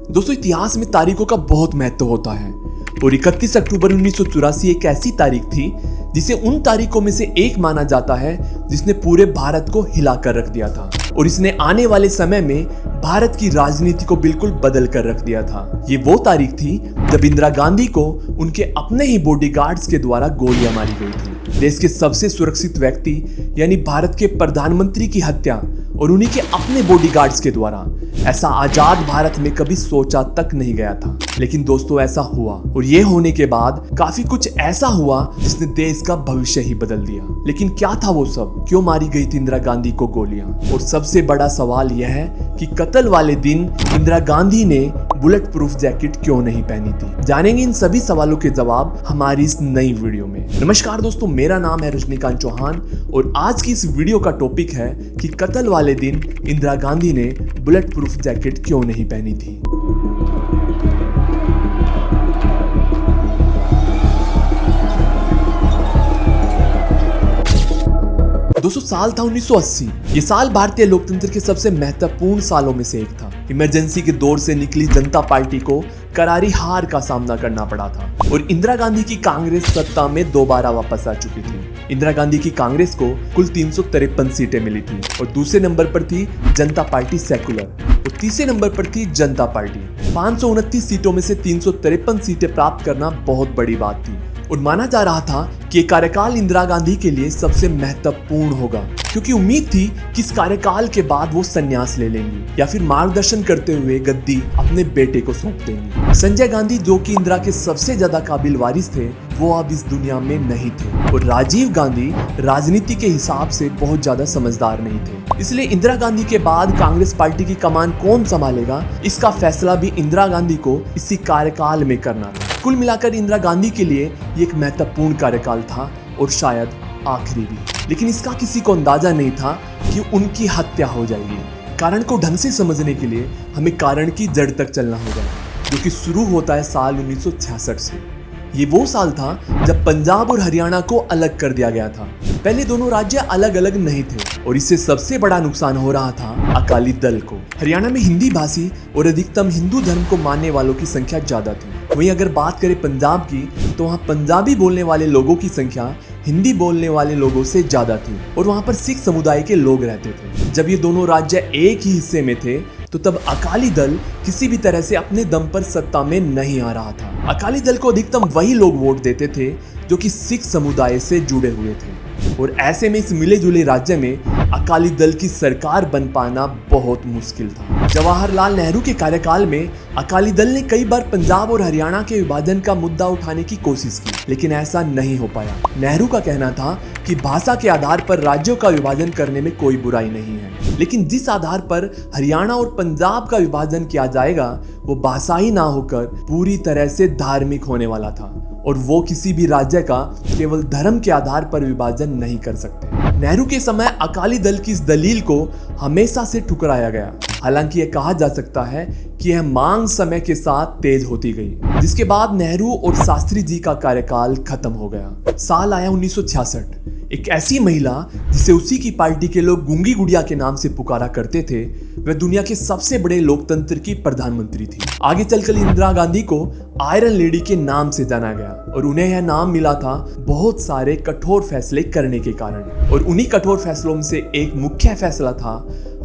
दोस्तों, इतिहास में तारीखों का बहुत महत्व होता है और 31 अक्टूबर 1984 एक ऐसी तारीख थी जिसे उन तारीखों में से एक माना जाता है जिसने पूरे भारत को हिलाकर रख दिया था और इसने आने वाले समय में भारत की राजनीति को बिल्कुल बदल कर रख दिया था। ये वो तारीख थी जब इंदिरा गांधी को उनके अपने ही बॉडीगार्ड्स के द्वारा गोलियां मारी गई थी। देश के सबसे सुरक्षित व्यक्ति यानी भारत के प्रधानमंत्री की हत्या और उन्हीं के अपने बॉडीगार्ड्स के द्वारा, ऐसा आजाद भारत में कभी सोचा तक नहीं गया था। लेकिन दोस्तों, ऐसा हुआ और ये होने के बाद काफी कुछ ऐसा हुआ जिसने देश का भविष्य ही बदल दिया। लेकिन क्या था वो सब? क्यों मारी गई थी इंदिरा गांधी को गोलियां? और सबसे बड़ा सवाल यह है कि कत्ल वाले दिन इंदिरा गांधी ने बुलेट प्रूफ जैकेट क्यों नहीं पहनी थी? जानेंगे इन सभी सवालों के जवाब हमारी इस नई वीडियो में। नमस्कार दोस्तों, मेरा नाम है रजनीकांत चौहान और आज की इस वीडियो का टॉपिक है कि कत्ल वाले दिन इंदिरा गांधी ने बुलेट प्रूफ जैकेट क्यों नहीं पहनी थी। दोस्तों, साल था 1980। ये साल भारतीय लोकतंत्र के सबसे महत्वपूर्ण सालों में से एक था। इमरजेंसी के दौर से निकली जनता पार्टी को करारी हार का सामना करना पड़ा था और इंदिरा गांधी की कांग्रेस सत्ता में दोबारा वापस आ चुकी थी। इंदिरा गांधी की कांग्रेस को कुल 353 सीटें मिली थी और दूसरे नंबर पर थी जनता पार्टी सेकुलर और तीसरे नंबर पर थी जनता पार्टी। 529 सीटों में से 353 सीटें प्राप्त करना बहुत बड़ी बात थी और माना जा रहा था कि कार्यकाल इंदिरा गांधी के लिए सबसे महत्वपूर्ण होगा, क्योंकि उम्मीद थी कि इस कार्यकाल के बाद वो संन्यास ले लेंगी या फिर मार्गदर्शन करते हुए गद्दी अपने बेटे को सौंप देंगी। संजय गांधी, जो कि इंदिरा के सबसे ज्यादा काबिल वारिस थे, वो अब इस दुनिया में नहीं थे और राजीव गांधी राजनीति के हिसाब से बहुत ज्यादा समझदार नहीं थे। इसलिए इंदिरा गांधी के बाद कांग्रेस पार्टी की कमान कौन संभालेगा, इसका फैसला भी इंदिरा गांधी को इसी कार्यकाल में करना था। कुल मिलाकर इंदिरा गांधी के लिए ये एक महत्वपूर्ण कार्यकाल था और शायद आखिरी भी। लेकिन इसका किसी को अंदाजा नहीं था कि उनकी हत्या हो जाएगी। कारण को ढंग से समझने के लिए हमें कारण की जड़ तक चलना होगा, जो कि शुरू होता है साल 1966 से। ये वो साल था जब पंजाब और हरियाणा को अलग कर दिया गया था। पहले दोनों राज्य अलग अलग नहीं थे और इससे सबसे बड़ा नुकसान हो रहा था अकाली दल को। हरियाणा में हिंदी भाषी और अधिकतम हिंदू धर्म को मानने वालों की संख्या ज्यादा थी। वहीं अगर बात करें पंजाब की, तो वहाँ पंजाबी बोलने वाले लोगों की संख्या हिंदी बोलने वाले लोगों से ज्यादा थी और वहाँ पर सिख समुदाय के लोग रहते थे। जब ये दोनों राज्य एक ही हिस्से में थे तो तब अकाली दल किसी भी तरह से अपने दम पर सत्ता में नहीं आ रहा था। अकाली दल को अधिकतम वही लोग वोट देते थे जो कि सिख समुदाय से जुड़े हुए थे और ऐसे में इस मिले जुले राज्य में अकाली दल की सरकार बन पाना बहुत मुश्किल था। जवाहरलाल नेहरू के कार्यकाल में अकाली दल ने कई बार पंजाब और हरियाणा के विभाजन का मुद्दा उठाने की कोशिश की, लेकिन ऐसा नहीं हो पाया। नेहरू का कहना था कि भाषा के आधार पर राज्यों का विभाजन करने में कोई बुराई नहीं है, लेकिन जिस आधार पर हरियाणा और पंजाब का विभाजन किया जाएगा वो भाषाई ना होकर पूरी तरह से धार्मिक होने वाला था और वो किसी भी राज्य का केवल धर्म के आधार पर विभाजन नहीं कर सकते। नेहरू के समय अकाली दल की इस दलील को हमेशा से ठुकराया गया। हालांकि यह कहा जा सकता है कि यह मांग समय के साथ तेज होती गई, जिसके बाद नेहरू और शास्त्री जी का कार्यकाल खत्म हो गया। साल आया 1966। एक ऐसी महिला जिसे उसी की पार्टी के लोग गूंगी गुड़िया के नाम से पुकारा करते थे, वह दुनिया के सबसे बड़े लोकतंत्र की प्रधानमंत्री थी। आगे चलकर इंदिरा गांधी को आयरन लेडी के नाम से जाना गया और उन्हें यह नाम मिला था बहुत सारे कठोर फैसले करने के कारण। और उन्हीं कठोर फैसलों में से एक मुख्य फैसला था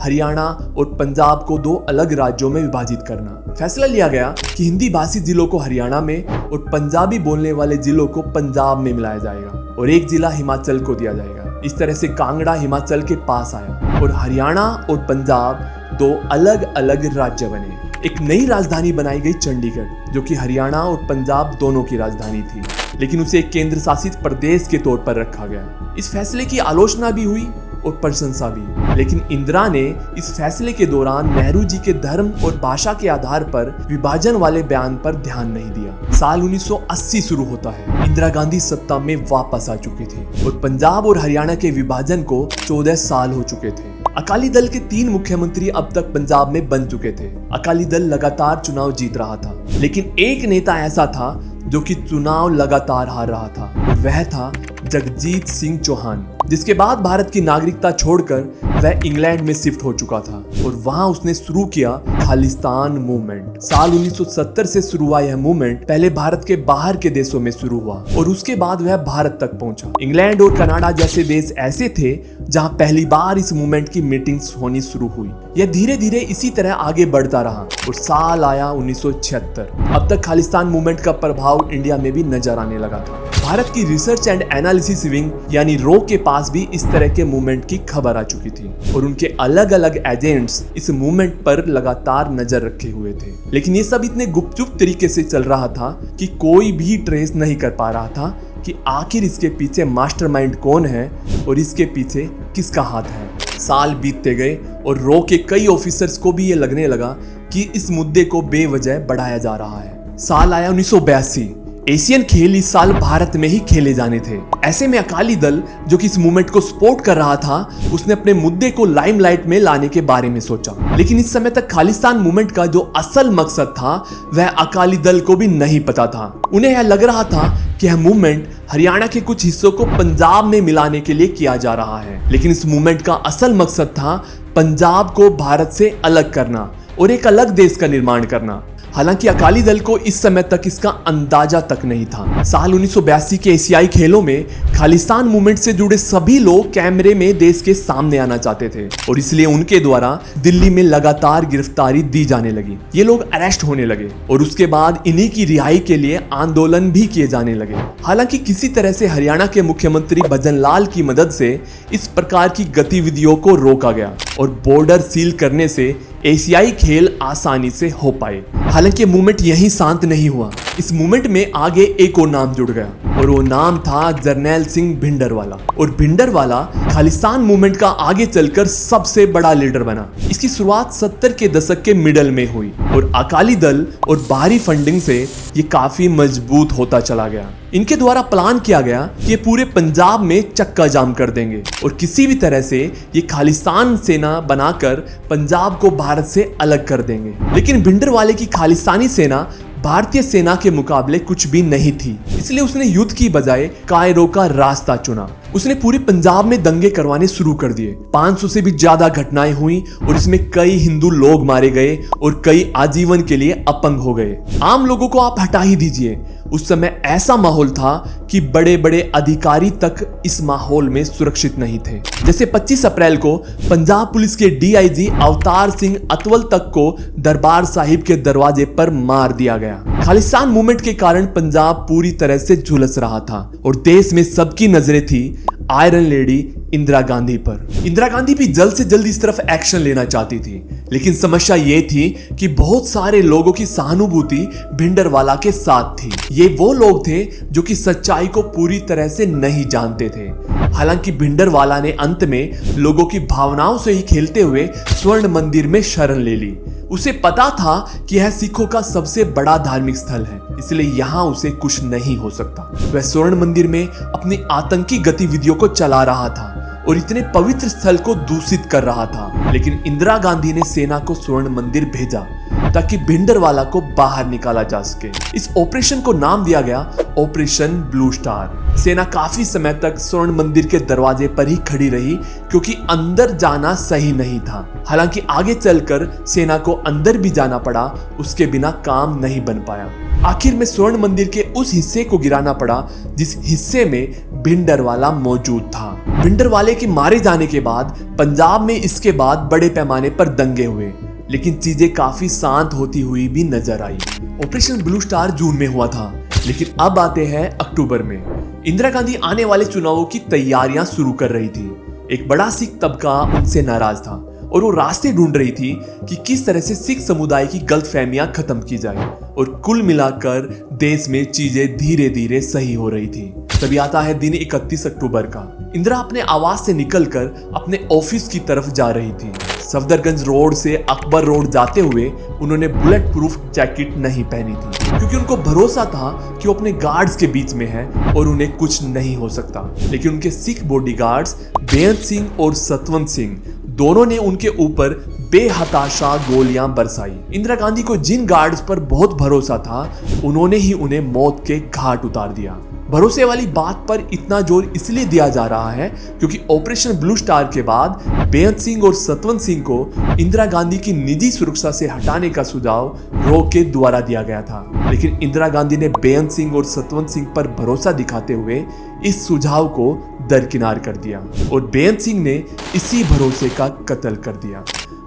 हरियाणा और पंजाब को दो अलग राज्यों में विभाजित करना। फैसला लिया गया कि हिंदी भाषी जिलों को हरियाणा में और पंजाबी बोलने वाले जिलों को पंजाब में मिलाया जाएगा और एक जिला हिमाचल को दिया जाएगा। इस तरह से कांगड़ा हिमाचल के पास आया और हरियाणा और पंजाब दो अलग अलग राज्य बने। एक नई राजधानी बनाई गई चंडीगढ़, जो कि हरियाणा और पंजाब दोनों की राजधानी थी, लेकिन उसे एक केंद्र शासित प्रदेश के तौर पर रखा गया। इस फैसले की आलोचना भी हुई और प्रशंसा भी, लेकिन इंदिरा ने इस फैसले के दौरान नेहरू जी के धर्म और भाषा के आधार पर विभाजन वाले बयान पर ध्यान नहीं दिया। साल 1980 शुरू होता है। इंदिरा गांधी सत्ता में वापस आ चुकी थी और पंजाब और हरियाणा के विभाजन को 14 साल हो चुके थे। अकाली दल के 3 मुख्यमंत्री अब तक पंजाब में बन चुके थे। अकाली दल लगातार चुनाव जीत रहा था, लेकिन एक नेता ऐसा था जो कि चुनाव लगातार हार रहा था और वह था जगजीत सिंह चौहान, जिसके बाद भारत की नागरिकता छोड़कर वह इंग्लैंड में शिफ्ट हो चुका था और वहां उसने शुरू किया खालिस्तान मूवमेंट। साल 1970 से शुरू हुआ यह मूवमेंट पहले भारत के बाहर के देशों में शुरू हुआ और उसके बाद वह भारत तक पहुंचा। इंग्लैंड और कनाडा जैसे देश ऐसे थे जहां पहली बार इस मूवमेंट की मीटिंग्स होनी शुरू हुई। यह धीरे धीरे इसी तरह आगे बढ़ता रहा और साल आया 1976। अब तक खालिस्तान मूवमेंट का प्रभाव इंडिया में भी नजर आने लगा था। भारत की रिसर्च एंड एनालिसिस विंग यानी रो के पास भी इस तरह के मूवमेंट की खबर आ चुकी थी और उनके अलग अलग एजेंट्स इस मूवमेंट पर लगातार नजर रखे हुए थे। लेकिन ये सब इतने गुपचुप तरीके से चल रहा था कि कोई भी ट्रेस नहीं कर पा रहा था कि आखिर इसके पीछे मास्टरमाइंड कौन है और इसके पीछे किसका हाथ है। साल बीतते गए और रो के कई ऑफिसर्स को भी ये लगने लगा कि इस मुद्दे को बेवजह बढ़ाया जा रहा है। साल आया 1982। एशियन खेल इस साल भारत में ही खेले जाने थे। ऐसे में अकाली दल जो कि इस मूवमेंट को सपोर्ट कर रहा था, उसने अपने मुद्दे को लाइमलाइट में लाने के बारे में सोचा। लेकिन इस समय तक खालिस्तान मूवमेंट का जो असल मकसद था वह अकाली दल को भी नहीं पता था। उन्हें यह लग रहा था कि यह मूवमेंट हरियाणा के कुछ हिस्सों को पंजाब में मिलाने के लिए किया जा रहा है। लेकिन इस मूवमेंट का असल मकसद था पंजाब को भारत से अलग करना और एक अलग देश का निर्माण करना। हालांकि अकाली दल को इस समय तक इसका अंदाजा तक नहीं था। साल 1982 के एशियाई खेलों में खालिस्तान मूवमेंट से जुड़े सभी लोग कैमरे में देश के सामने आना चाहते थे और इसलिए उनके द्वारा दिल्ली में लगातार गिरफ्तारी दी जाने लगी। ये लोग अरेस्ट होने लगे और उसके बाद इन्हीं की रिहाई के लिए आंदोलन भी किए जाने लगे। हालांकि किसी तरह से हरियाणा के मुख्यमंत्री भजन लाल की मदद से इस प्रकार की गतिविधियों को रोका गया और बॉर्डर सील करने से एशियाई खेल आसानी से हो पाए। हालांकि मूवमेंट यहीं शांत नहीं हुआ। इस मूवमेंट में आगे एक और नाम जुड़ गया और वो नाम था जरनैल सिंह भिंडरवाला। और भिंडरवाला खालिस्तान मूवमेंट का आगे चलकर सबसे बड़ा लीडर बना। इसकी शुरुआत 70 के दशक के मिडल में हुई और अकाली दल और बाहरी फंडिंग से ये काफी मजबूत होता चला गया। इनके द्वारा प्लान किया गया कि ये पूरे पंजाब में चक्का जाम कर देंगे और किसी भी तरह से ये खालिस्तान सेना बनाकर पंजाब को भारत से अलग कर देंगे। लेकिन भिंडरवाले की खालिस्तानी सेना भारतीय सेना के मुकाबले कुछ भी नहीं थी, इसलिए उसने युद्ध की बजाय कायरो का रास्ता चुना। उसने पूरे पंजाब में दंगे करवाने शुरू कर दिए। 500 से भी ज्यादा घटनाएं हुई और इसमें कई हिंदू लोग मारे गए और कई आजीवन के लिए अपंग हो गए। आम लोगों को आप हटा ही दीजिए, उस समय ऐसा माहौल था कि बड़े बड़े अधिकारी तक इस माहौल में सुरक्षित नहीं थे। जैसे 25 अप्रैल को पंजाब पुलिस के डीआईजी अवतार सिंह अतवल तक को दरबार साहिब के दरवाजे पर मार दिया गया। खालिस्तान मूवमेंट के कारण पंजाब पूरी तरह से झुलस रहा था और देश में सबकी नजरें थी आयरन लेडी इंदिरा गांधी पर। इंदिरा गांधी भी जल्द से जल्द इस तरफ एक्शन लेना चाहती थी, लेकिन समस्या ये थी कि बहुत सारे लोगों की सहानुभूति भिंडरवाला के साथ थी। ये वो लोग थे जो कि सच्चाई को पूरी तरह से नहीं जानते थे। हालांकि भिंडरवाला ने अंत में लोगों की भावनाओं से ही खेलते हुए स्वर्ण मंदिर में शरण ले ली। उसे पता था कि यह सिखों का सबसे बड़ा धार्मिक स्थल है, इसलिए यहाँ उसे कुछ नहीं हो सकता। वह स्वर्ण मंदिर में अपनी आतंकी गतिविधियों को चला रहा था और इतने पवित्र स्थल को दूषित कर रहा था। लेकिन इंदिरा गांधी ने सेना को स्वर्ण मंदिर भेजा ताकि भिंडरवाला को बाहर निकाला जा सके। इस ऑपरेशन को नाम दिया गया ऑपरेशन ब्लू स्टार। सेना काफी समय तक स्वर्ण मंदिर के दरवाजे पर ही खड़ी रही क्योंकि अंदर जाना सही नहीं था। हालांकि आगे चलकर सेना को अंदर भी जाना पड़ा, उसके बिना काम नहीं बन पाया। आखिर में स्वर्ण मंदिर के उस हिस्से को गिराना पड़ा जिस हिस्से में भिंडरवाला मौजूद था। भिंडरवाले के मारे जाने के बाद पंजाब में इसके बाद बड़े पैमाने पर दंगे हुए, लेकिन चीजें काफी शांत होती हुई भी नजर आई। ऑपरेशन ब्लू स्टार जून में हुआ था, लेकिन अब आते हैं अक्टूबर में। इंदिरा गांधी आने वाले चुनावों की तैयारियां शुरू कर रही थी। एक बड़ा सिख तबका उनसे नाराज था और वो रास्ते ढूंढ रही थी कि किस तरह से सिख समुदाय की गलतफहमियां खत्म की जाए और कुल मिलाकर देश में चीजें धीरे धीरे सही हो रही थी। तभी आता है दिन 31 अक्टूबर का। इंदिरा अपने आवास से निकलकर अपने ऑफिस की तरफ जा रही थी। सफदरगंज रोड से अकबर रोड जाते हुए उन्होंने बुलेट प्रूफ जैकेट नहीं पहनी थी क्योंकि उनको भरोसा था कि वो अपने गार्ड्स के बीच में है और उन्हें कुछ नहीं हो सकता। लेकिन उनके सिख बॉडीगार्ड्स बेअंत सिंह और सतवंत सिंह दोनों ने उनके ऊपर बेहताशा गोलियां बरसाई। इंदिरा गांधी को जिन गार्ड्स पर बहुत भरोसा था उन्होंने ही उन्हें मौत के घाट उतार दिया। भरोसे वाली बात पर इतना जोर इसलिए दिया जा रहा है क्योंकि ऑपरेशन ब्लू स्टार के बाद बेअंत सिंह और सतवंत सिंह को इंदिरा गांधी की निजी सुरक्षा से हटाने का सुझाव रो के द्वारा दिया गया था। लेकिन इंदिरा गांधी ने बेअंत सिंह और सतवंत सिंह पर भरोसा दिखाते हुए इस सुझाव को दरकिनार कर दिया और बेअंत सिंह ने इसी भरोसे का कत्ल कर दिया।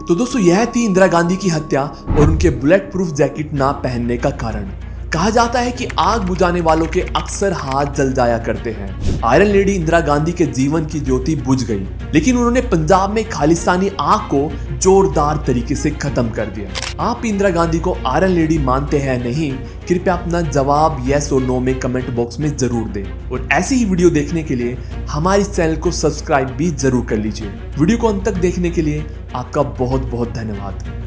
तो दोस्तों, यह थी इंदिरा गांधी की हत्या और उनके बुलेट प्रूफ जैकेट ना पहनने का कारण। कहा जाता है कि आग बुझाने वालों के अक्सर हाथ जल जाया करते हैं। आयरन लेडी इंदिरा गांधी के जीवन की ज्योति बुझ गई, लेकिन उन्होंने पंजाब में खालिस्तानी आग को जोरदार तरीके से खत्म कर दिया। आप इंदिरा गांधी को आयरन लेडी मानते हैं नहीं? कृपया अपना जवाब यस और नो में कमेंट बॉक्स में जरूर दें और ऐसी ही वीडियो देखने के लिए हमारे चैनल को सब्सक्राइब भी जरूर कर लीजिए। वीडियो को अंत तक देखने के लिए आपका बहुत बहुत धन्यवाद।